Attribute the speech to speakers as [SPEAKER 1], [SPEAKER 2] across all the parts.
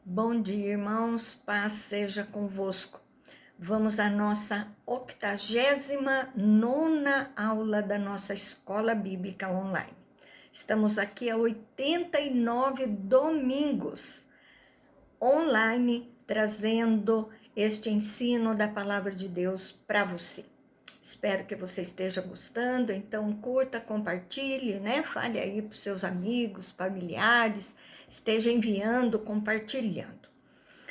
[SPEAKER 1] Bom dia, irmãos, paz seja convosco. Vamos à nossa 89ª aula da nossa Escola Bíblica Online. Estamos aqui há 89 domingos online, trazendo este ensino da Palavra de Deus para você. Espero que você esteja gostando, então curta, compartilhe, né? Fale aí para os seus amigos, familiares, esteja enviando, compartilhando.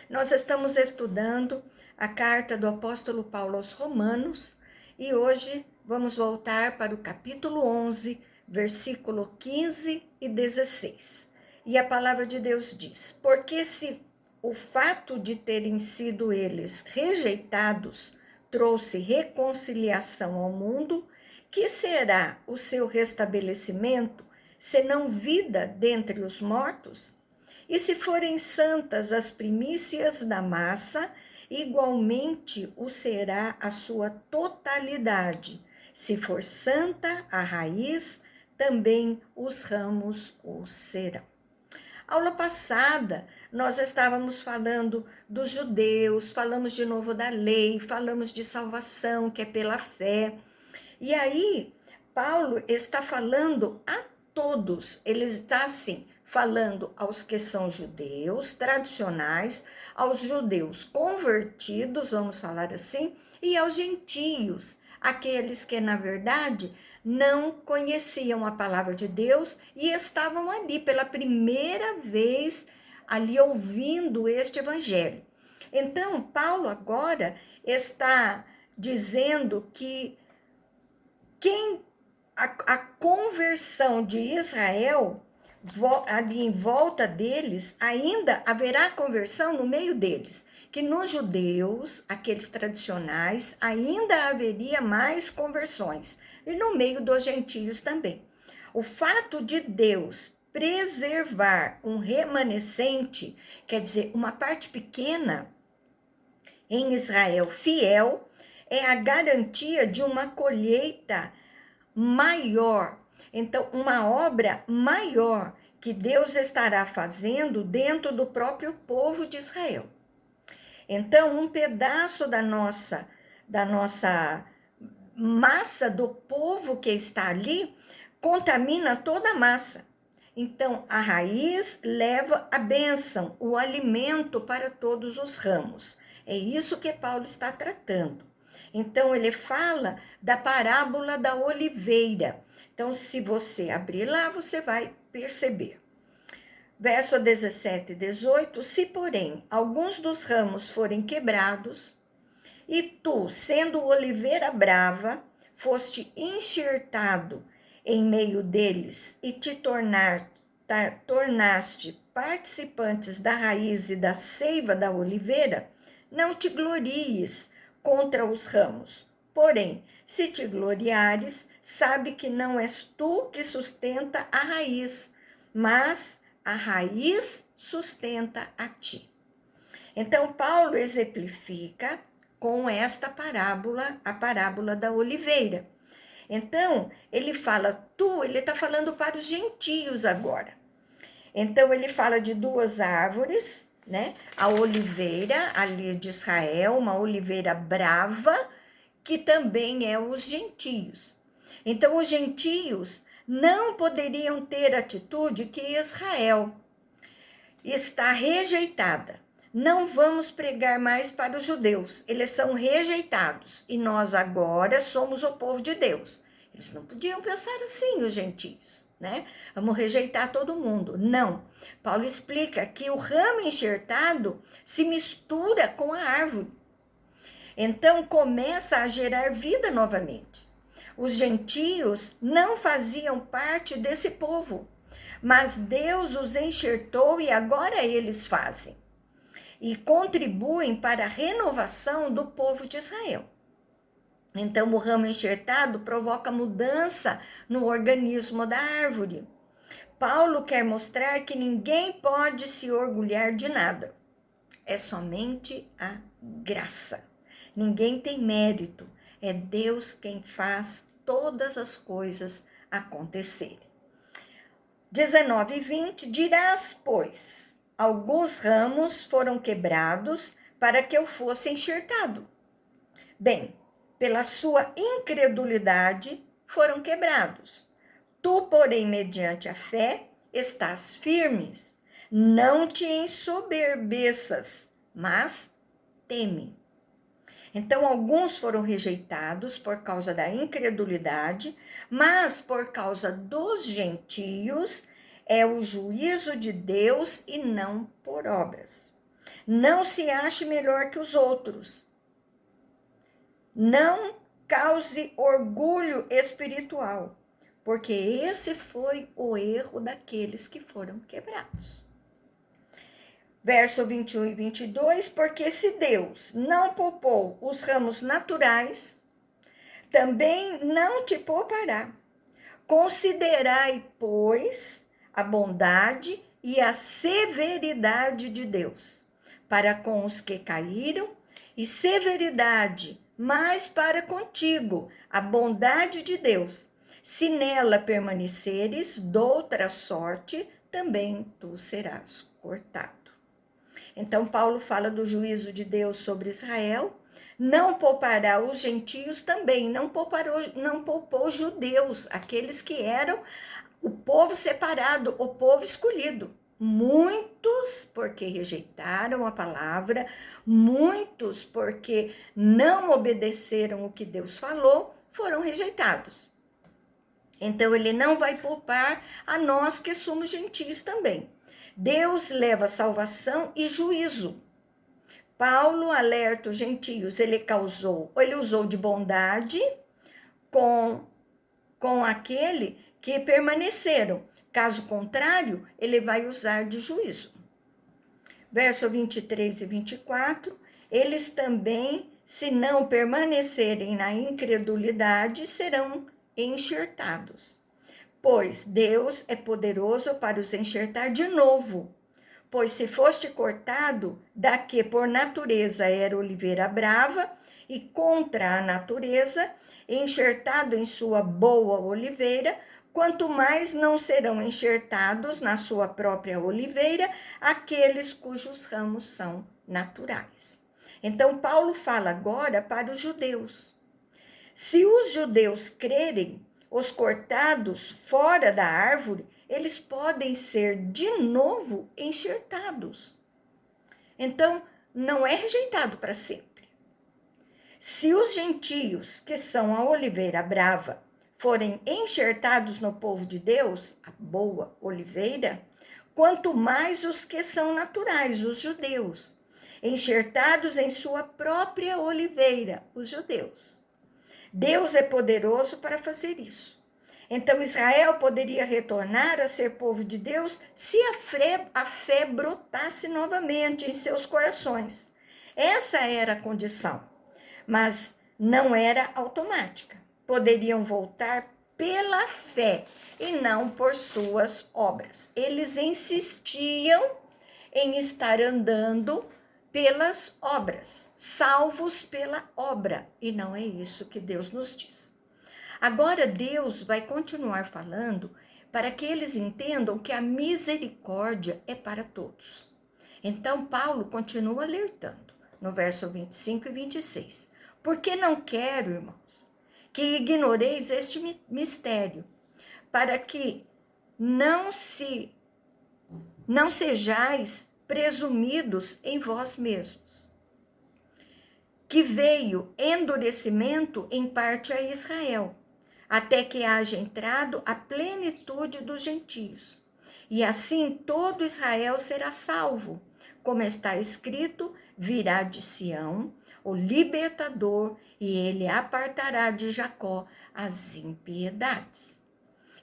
[SPEAKER 1] Nós estamos estudando a carta do apóstolo Paulo aos Romanos e hoje vamos voltar para o capítulo 11, versículo 15 e 16. E a palavra de Deus diz: porque se o fato de terem sido eles rejeitados trouxe reconciliação ao mundo, que será o seu restabelecimento, senão vida dentre os mortos? E se forem santas as primícias da massa, igualmente o será a sua totalidade. Se for santa a raiz, também os ramos o serão. Aula passada, nós estávamos falando dos judeus, falamos de novo da lei, falamos de salvação, que é pela fé. E aí, Paulo está falando a todos, ele está assim, falando aos que são judeus tradicionais, aos judeus convertidos, vamos falar assim, e aos gentios, aqueles que na verdade não conheciam a palavra de Deus e estavam ali pela primeira vez ali ouvindo este evangelho. Então, Paulo agora está dizendo que a conversão de Israel, ali em volta deles, ainda haverá conversão no meio deles, que nos judeus, aqueles tradicionais, ainda haveria mais conversões, e no meio dos gentios também. O fato de Deus preservar um remanescente, quer dizer, uma parte pequena em Israel fiel, é a garantia de uma colheita maior. Então, uma obra maior que Deus estará fazendo dentro do próprio povo de Israel. Então, um pedaço da nossa massa do povo que está ali contamina toda a massa. Então, a raiz leva a bênção, o alimento para todos os ramos. É isso que Paulo está tratando. Então, ele fala da parábola da oliveira. Então, se você abrir lá, você vai perceber. Verso 17 e 18: se, porém, alguns dos ramos forem quebrados, e tu, sendo oliveira brava, foste enxertado em meio deles e te tornaste participantes da raiz e da seiva da oliveira, não te glories contra os ramos. Porém, se te gloriares, sabe que não és tu que sustenta a raiz, mas a raiz sustenta a ti. Então, Paulo exemplifica com esta parábola, a parábola da oliveira. Então, ele fala ele está falando para os gentios agora. Então, ele fala de duas árvores, né? A oliveira ali de Israel, uma oliveira brava, que também é os gentios. Então, os gentios não poderiam ter atitude que Israel está rejeitada. Não vamos pregar mais para os judeus, eles são rejeitados, e nós agora somos o povo de Deus. Eles não podiam pensar assim, os gentios, né? Vamos rejeitar todo mundo. Não. Paulo explica que o ramo enxertado se mistura com a árvore. Então começa a gerar vida novamente. Os gentios não faziam parte desse povo, mas Deus os enxertou e agora eles fazem. E contribuem para a renovação do povo de Israel. Então, o ramo enxertado provoca mudança no organismo da árvore. Paulo quer mostrar que ninguém pode se orgulhar de nada. É somente a graça. Ninguém tem mérito. É Deus quem faz todas as coisas acontecerem. 19 e 20, dirás, pois, alguns ramos foram quebrados para que eu fosse enxertado. Bem, pela sua incredulidade foram quebrados. Tu, porém, mediante a fé, estás firmes. Não te ensoberbeças, mas teme. Então, alguns foram rejeitados por causa da incredulidade, mas por causa dos gentios, é o juízo de Deus e não por obras. Não se ache melhor que os outros. Não cause orgulho espiritual, porque esse foi o erro daqueles que foram quebrados. Verso 21 e 22, porque se Deus não poupou os ramos naturais, também não te poupará. Considerai, pois, a bondade e a severidade de Deus para com os que caíram, e severidade mais para contigo, a bondade de Deus. Se nela permaneceres, doutra sorte, também tu serás cortado. Então, Paulo fala do juízo de Deus sobre Israel, não poupará os gentios também, não poupou os judeus, aqueles que eram o povo separado, o povo escolhido. Muitos porque rejeitaram a palavra, muitos porque não obedeceram o que Deus falou, foram rejeitados. Então, ele não vai poupar a nós que somos gentios também. Deus leva salvação e juízo. Paulo alerta os gentios, ele usou de bondade com aquele que permaneceram. Caso contrário, ele vai usar de juízo. Verso 23 e 24, eles também, se não permanecerem na incredulidade, serão enxertados. Pois Deus é poderoso para os enxertar de novo. Pois se foste cortado da que por natureza era oliveira brava, e contra a natureza, enxertado em sua boa oliveira, quanto mais não serão enxertados na sua própria oliveira aqueles cujos ramos são naturais. Então, Paulo fala agora para os judeus. Se os judeus crerem, os cortados fora da árvore, eles podem ser de novo enxertados. Então, não é rejeitado para sempre. Se os gentios, que são a oliveira brava, forem enxertados no povo de Deus, a boa oliveira, quanto mais os que são naturais, os judeus, enxertados em sua própria oliveira, os judeus. Deus é poderoso para fazer isso. Então, Israel poderia retornar a ser povo de Deus se a fé brotasse novamente em seus corações. Essa era a condição, mas não era automática. Poderiam voltar pela fé e não por suas obras. Eles insistiam em estar andando pelas obras, salvos pela obra, e não é isso que Deus nos diz. Agora Deus vai continuar falando para que eles entendam que a misericórdia é para todos. Então Paulo continua alertando no verso 25 e 26. Porque não quero, irmãos, que ignoreis este mistério, para que não sejais presumidos em vós mesmos, que veio endurecimento em parte a Israel, até que haja entrado a plenitude dos gentios. E assim todo Israel será salvo, como está escrito, virá de Sião o libertador, e ele apartará de Jacó as impiedades.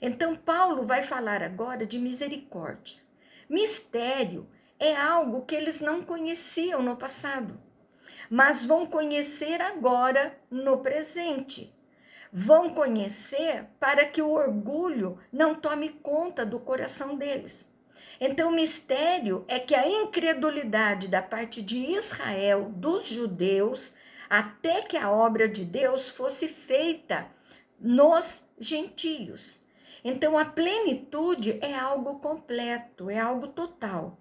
[SPEAKER 1] Então Paulo vai falar agora de misericórdia. Mistério é algo que eles não conheciam no passado, mas vão conhecer agora no presente. Vão conhecer para que o orgulho não tome conta do coração deles. Então, o mistério é que a incredulidade da parte de Israel, dos judeus, até que a obra de Deus fosse feita nos gentios. Então, a plenitude é algo completo, é algo total.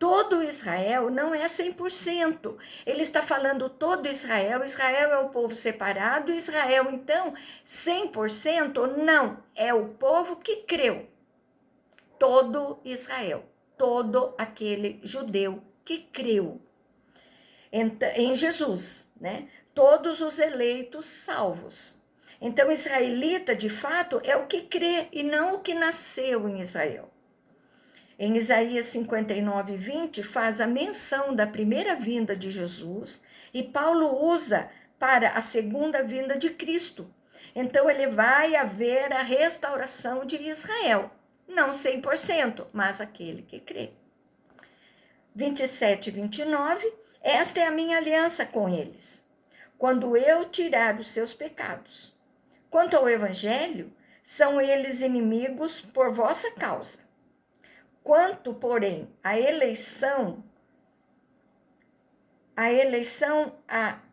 [SPEAKER 1] todo Israel não é 100%. Ele está falando todo Israel. Israel é o povo separado. Israel, então, 100% não. É o povo que creu. Todo Israel. Todo aquele judeu que creu em Jesus, né? Todos os eleitos salvos. Então, israelita, de fato, é o que crê e não o que nasceu em Israel. Em Isaías 59, 20, faz a menção da primeira vinda de Jesus e Paulo usa para a segunda vinda de Cristo. Então, ele vai haver a restauração de Israel. Não 100%, mas aquele que crê. 27 e 29, esta é a minha aliança com eles, quando eu tirar os seus pecados. Quanto ao evangelho, são eles inimigos por vossa causa. Quanto, porém, à eleição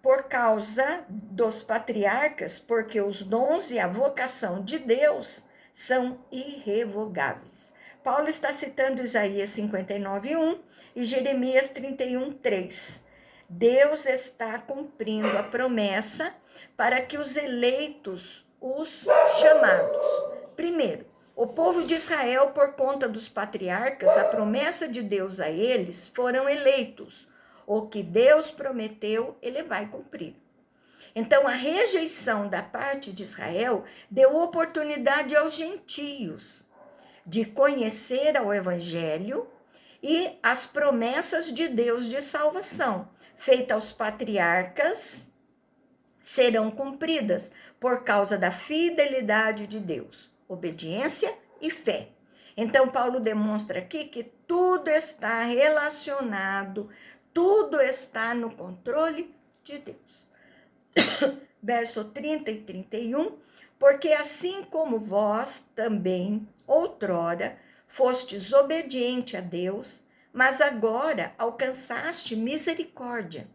[SPEAKER 1] por causa dos patriarcas, porque os dons e a vocação de Deus são irrevogáveis. Paulo está citando Isaías 59, 1 e Jeremias 31, 3. Deus está cumprindo a promessa para que os eleitos, os chamados. Primeiro, o povo de Israel, por conta dos patriarcas, a promessa de Deus a eles, foram eleitos. O que Deus prometeu, ele vai cumprir. Então, a rejeição da parte de Israel deu oportunidade aos gentios de conhecer ao evangelho e as promessas de Deus de salvação, feitas aos patriarcas, serão cumpridas por causa da fidelidade de Deus, obediência e fé. Então, Paulo demonstra aqui que tudo está relacionado, tudo está no controle de Deus. Verso 30 e 31, porque assim como vós também, outrora, fostes obediente a Deus, mas agora alcançaste misericórdia,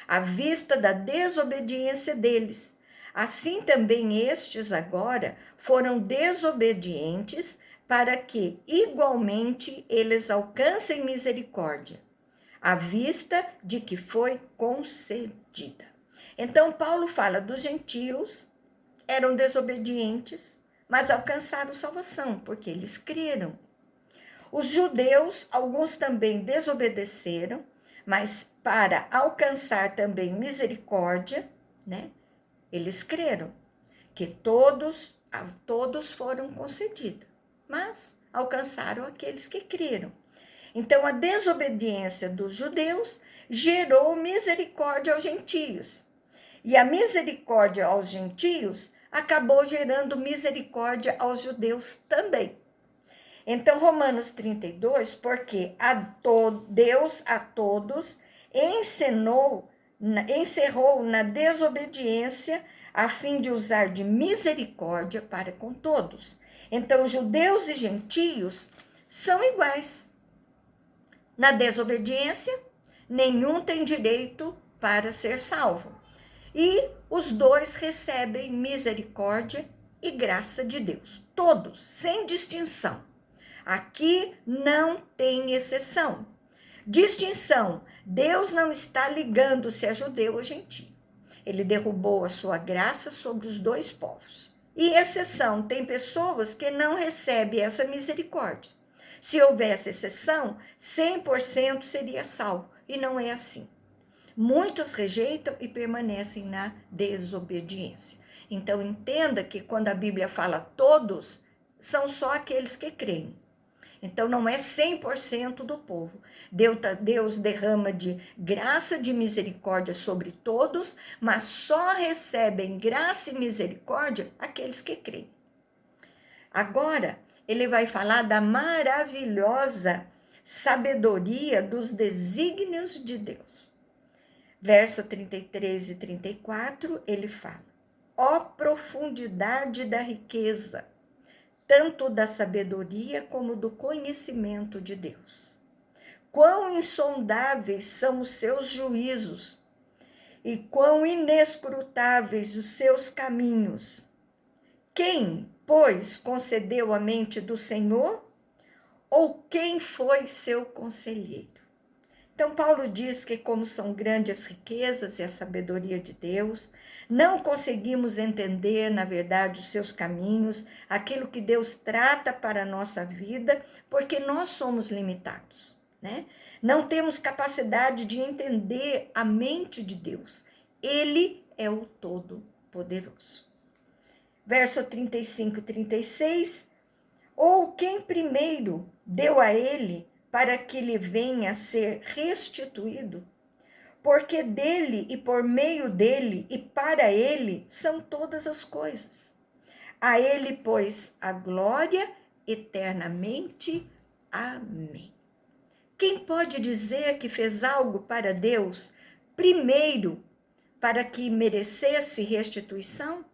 [SPEAKER 1] à vista da desobediência deles. Assim também estes agora foram desobedientes, para que igualmente eles alcancem misericórdia, à vista de que foi concedida. Então, Paulo fala dos gentios, eram desobedientes, mas alcançaram salvação, porque eles creram. Os judeus, alguns também desobedeceram, mas para alcançar também misericórdia, né? Eles creram que todos foram concedidos, mas alcançaram aqueles que creram. Então, a desobediência dos judeus gerou misericórdia aos gentios. E a misericórdia aos gentios acabou gerando misericórdia aos judeus também. Então, Romanos 32, porque Deus a todos encerrou na desobediência, a fim de usar de misericórdia para com todos. Então, judeus e gentios são iguais. Na desobediência, nenhum tem direito para ser salvo. E os dois recebem misericórdia e graça de Deus. Todos, sem distinção. Aqui não tem exceção. Distinção. Deus não está ligando se é judeu ou gentio. Ele derrubou a sua graça sobre os dois povos. E exceção. Tem pessoas que não recebem essa misericórdia. Se houvesse exceção, 100% seria salvo. E não é assim. Muitos rejeitam e permanecem na desobediência. Então, entenda que quando a Bíblia fala todos, são só aqueles que creem. Então, não é 100% do povo. Deus derrama de graça, de misericórdia sobre todos, mas só recebem graça e misericórdia aqueles que creem. Agora, ele vai falar da maravilhosa sabedoria dos desígnios de Deus. Verso 33 e 34, ele fala: ó profundidade da riqueza, tanto da sabedoria como do conhecimento de Deus. Quão insondáveis são os seus juízos e quão inescrutáveis os seus caminhos. Quem, pois, concedeu a mente do Senhor? Ou quem foi seu conselheiro? Então, Paulo diz que, como são grandes as riquezas e a sabedoria de Deus, não conseguimos entender, na verdade, os seus caminhos, aquilo que Deus trata para a nossa vida, porque nós somos limitados, né? Não temos capacidade de entender a mente de Deus. Ele é o Todo-Poderoso. Verso 35 e 36, ou quem primeiro deu a ele para que lhe venha a ser restituído, porque dele e por meio dele e para ele são todas as coisas. A ele, pois, a glória eternamente. Amém. Quem pode dizer que fez algo para Deus primeiro para que merecesse restituição?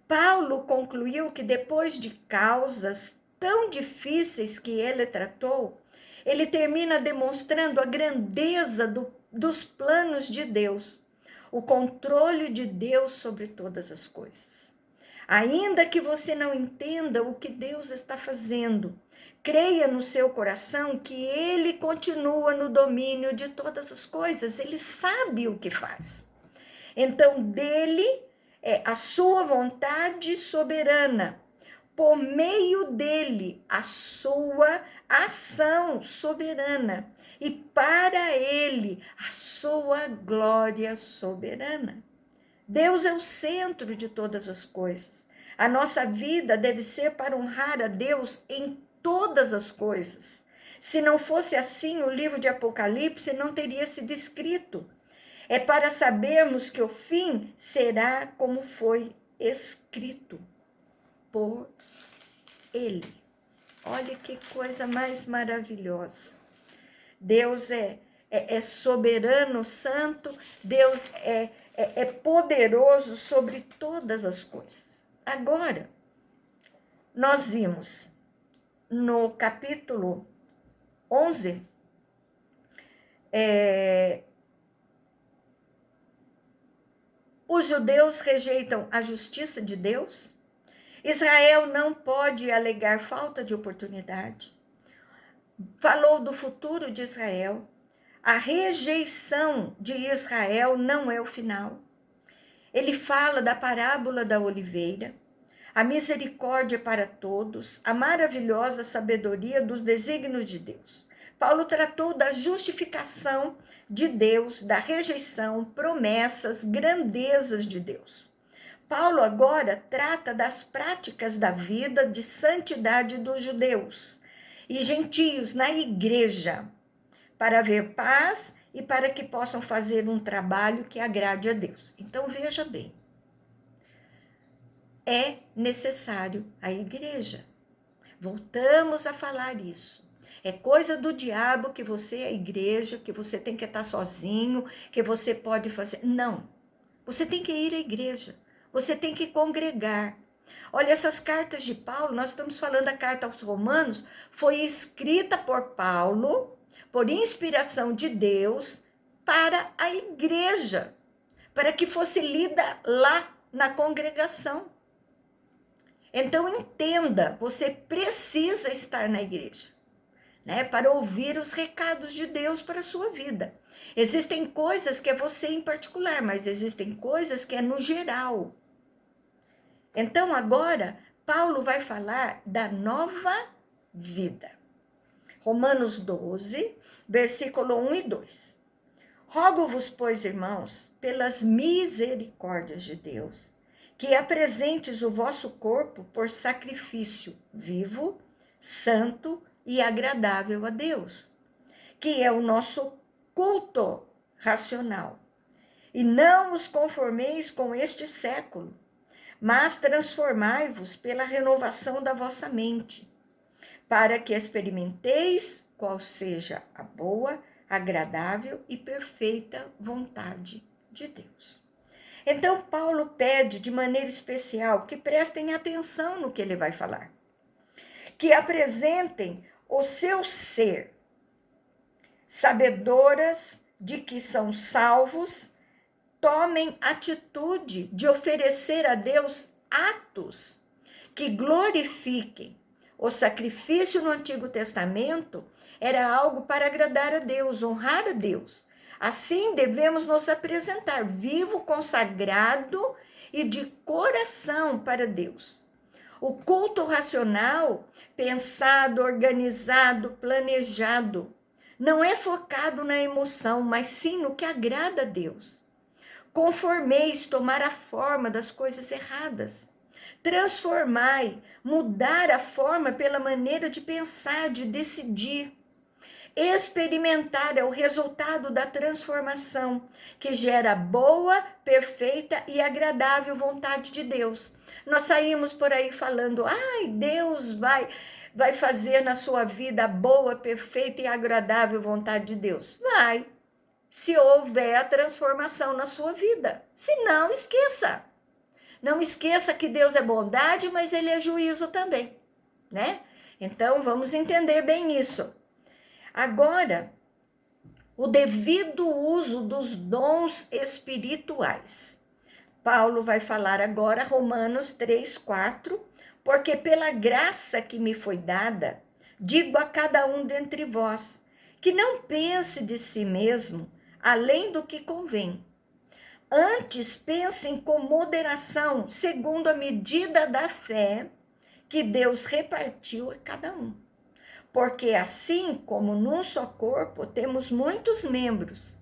[SPEAKER 1] Paulo concluiu que depois de causas tão difíceis que ele tratou, ele termina demonstrando a grandeza dos planos de Deus, o controle de Deus sobre todas as coisas. Ainda que você não entenda o que Deus está fazendo, creia no seu coração que ele continua no domínio de todas as coisas, ele sabe o que faz. Então, dele é a sua vontade soberana, por meio dele, a sua ação soberana, e para ele, a sua glória soberana. Deus é o centro de todas as coisas. A nossa vida deve ser para honrar a Deus em todas as coisas. Se não fosse assim, o livro de Apocalipse não teria sido escrito. É para sabermos que o fim será como foi escrito por ele. Olha que coisa mais maravilhosa. Deus é soberano, santo, Deus é poderoso sobre todas as coisas. Agora, nós vimos no capítulo 11, os judeus rejeitam a justiça de Deus. Israel não pode alegar falta de oportunidade. Falou do futuro de Israel. A rejeição de Israel não é o final. Ele fala da parábola da oliveira, a misericórdia para todos, a maravilhosa sabedoria dos desígnios de Deus. Paulo tratou da justificação de Deus, da rejeição, promessas, grandezas de Deus. Paulo agora trata das práticas da vida de santidade dos judeus e gentios na igreja, para haver paz e para que possam fazer um trabalho que agrade a Deus. Então, veja bem, é necessário a igreja. Voltamos a falar isso. É coisa do diabo que você é igreja, que você tem que estar sozinho, que você pode fazer. Não, você tem que ir à igreja, você tem que congregar. Olha, essas cartas de Paulo, nós estamos falando da carta aos Romanos, foi escrita por Paulo, por inspiração de Deus, para a igreja, para que fosse lida lá na congregação. Então, entenda, você precisa estar na igreja, né, para ouvir os recados de Deus para a sua vida. Existem coisas que é você em particular, mas existem coisas que é no geral. Então, agora, Paulo vai falar da nova vida. Romanos 12, versículo 1 e 2. Rogo-vos, pois, irmãos, pelas misericórdias de Deus, que apresentes o vosso corpo por sacrifício vivo, santo e agradável a Deus, que é o nosso culto racional. E não os conformeis com este século, mas transformai-vos pela renovação da vossa mente, para que experimenteis qual seja a boa, agradável e perfeita vontade de Deus. Então, Paulo pede de maneira especial que prestem atenção no que ele vai falar, que apresentem o seu ser, sabedoras de que são salvos, tomem atitude de oferecer a Deus atos que glorifiquem. O sacrifício no Antigo Testamento era algo para agradar a Deus, honrar a Deus. Assim devemos nos apresentar vivo, consagrado e de coração para Deus. O culto racional, pensado, organizado, planejado, não é focado na emoção, mas sim no que agrada a Deus. Conformeis tomar a forma das coisas erradas. Transformai, mudar a forma pela maneira de pensar, de decidir. Experimentar é o resultado da transformação, que gera boa, perfeita e agradável vontade de Deus. Nós saímos por aí falando, ai, Deus vai fazer na sua vida a boa, perfeita e agradável vontade de Deus. Vai, se houver a transformação na sua vida. Se não, esqueça. Não esqueça que Deus é bondade, mas Ele é juízo também, né? Então, vamos entender bem isso. Agora, o devido uso dos dons espirituais. Paulo vai falar agora, Romanos 3:4, porque pela graça que me foi dada, digo a cada um dentre vós, que não pense de si mesmo além do que convém. Antes pensem com moderação, segundo a medida da fé que Deus repartiu a cada um. Porque assim como num só corpo temos muitos membros,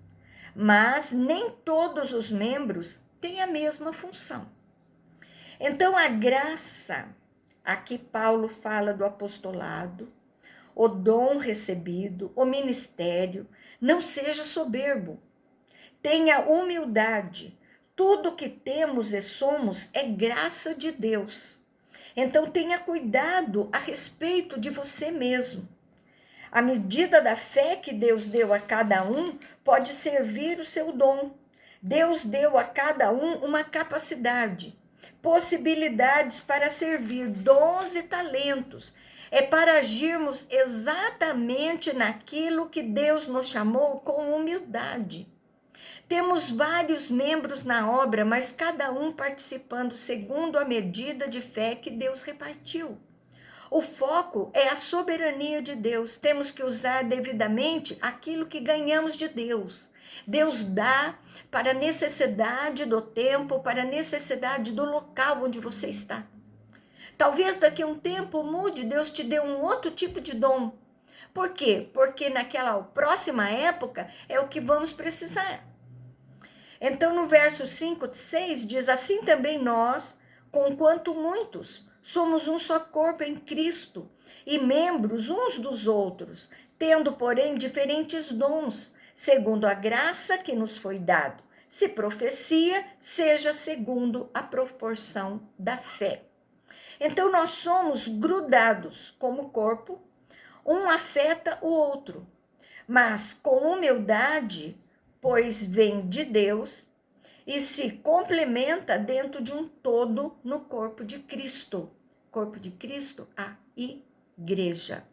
[SPEAKER 1] mas nem todos os membros têm a mesma função. Então a graça, aqui Paulo fala do apostolado, o dom recebido, o ministério, não seja soberbo, tenha humildade. Tudo que temos e somos é graça de Deus. Então tenha cuidado a respeito de você mesmo. A medida da fé que Deus deu a cada um pode servir o seu dom. Deus deu a cada um uma capacidade, possibilidades para servir, dons e talentos. É para agirmos exatamente naquilo que Deus nos chamou com humildade. Temos vários membros na obra, mas cada um participando segundo a medida de fé que Deus repartiu. O foco é a soberania de Deus. Temos que usar devidamente aquilo que ganhamos de Deus. Deus dá para a necessidade do tempo, para a necessidade do local onde você está. Talvez daqui a um tempo mude, Deus te dê um outro tipo de dom. Por quê? Porque naquela próxima época é o que vamos precisar. Então, no verso 5, 6, diz, assim também nós, conquanto muitos, somos um só corpo em Cristo e membros uns dos outros, tendo, porém, diferentes dons, segundo a graça que nos foi dado. Se profecia, seja segundo a proporção da fé. Então, nós somos grudados como corpo, um afeta o outro, mas com humildade, pois vem de Deus e se complementa dentro de um todo no corpo de Cristo. Corpo de Cristo, a igreja.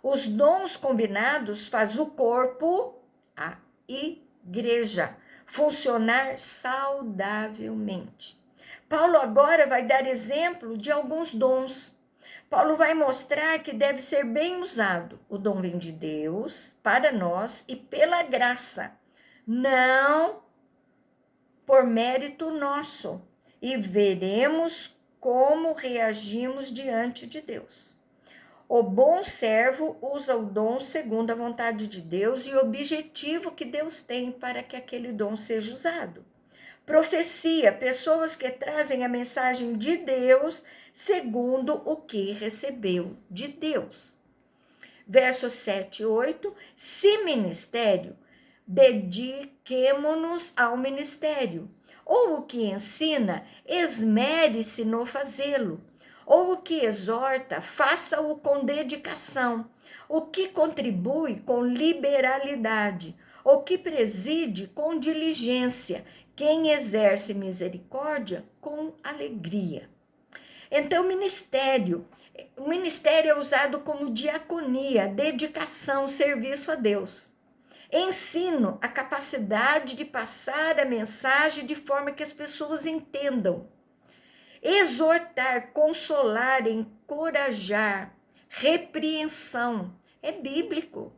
[SPEAKER 1] Os dons combinados faz o corpo, a igreja, funcionar saudavelmente. Paulo agora vai dar exemplo de alguns dons. Paulo vai mostrar que deve ser bem usado. O dom vem de Deus para nós e pela graça, não por mérito nosso. E veremos como reagimos diante de Deus. O bom servo usa o dom segundo a vontade de Deus e o objetivo que Deus tem para que aquele dom seja usado. Profecia, pessoas que trazem a mensagem de Deus segundo o que recebeu de Deus. Versos 7 e 8, se ministério, dediquemo-nos ao ministério. Ou o que ensina, esmere-se no fazê-lo. Ou o que exorta, faça-o com dedicação. O que contribui, com liberalidade. O que preside, com diligência. Quem exerce misericórdia, com alegria. Então, o ministério é usado como diaconia, dedicação, serviço a Deus. Ensino, a capacidade de passar a mensagem de forma que as pessoas entendam. Exortar, consolar, encorajar, repreensão, é bíblico.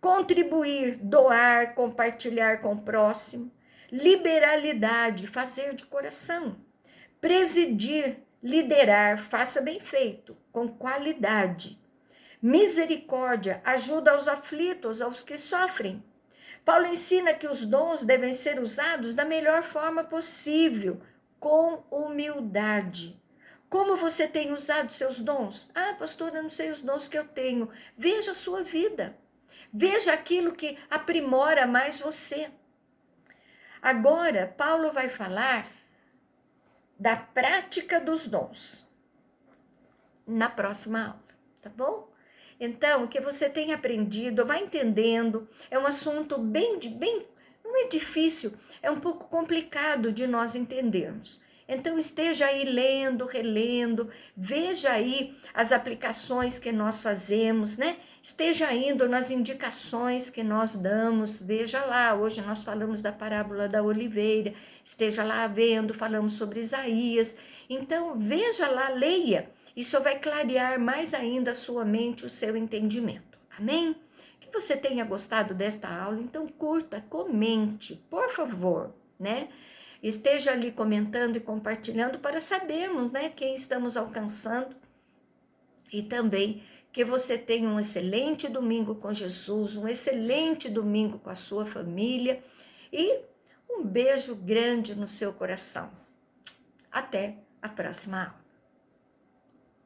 [SPEAKER 1] Contribuir, doar, compartilhar com o próximo. Liberalidade, fazer de coração. Presidir, liderar, faça bem feito, com qualidade. Misericórdia, ajuda aos aflitos, aos que sofrem. Paulo ensina que os dons devem ser usados da melhor forma possível, com humildade. Como você tem usado seus dons? Ah, pastora, eu não sei os dons que eu tenho. Veja a sua vida. Veja aquilo que aprimora mais você. Agora, Paulo vai falar da prática dos dons na próxima aula, tá bom? Então, que você tenha aprendido, vai entendendo, é um assunto bem, não é difícil, é um pouco complicado de nós entendermos. Então, esteja aí lendo, relendo, veja aí as aplicações que nós fazemos, né? Esteja indo nas indicações que nós damos, veja lá, hoje nós falamos da parábola da oliveira, esteja lá vendo, falamos sobre Isaías. Então, veja lá, leia, isso vai clarear mais ainda a sua mente, o seu entendimento. Amém? Que você tenha gostado desta aula, então curta, comente, por favor, né? Esteja ali comentando e compartilhando para sabermos, né, quem estamos alcançando. E também que você tenha um excelente domingo com Jesus, um excelente domingo com a sua família e um beijo grande no seu coração. Até a próxima aula.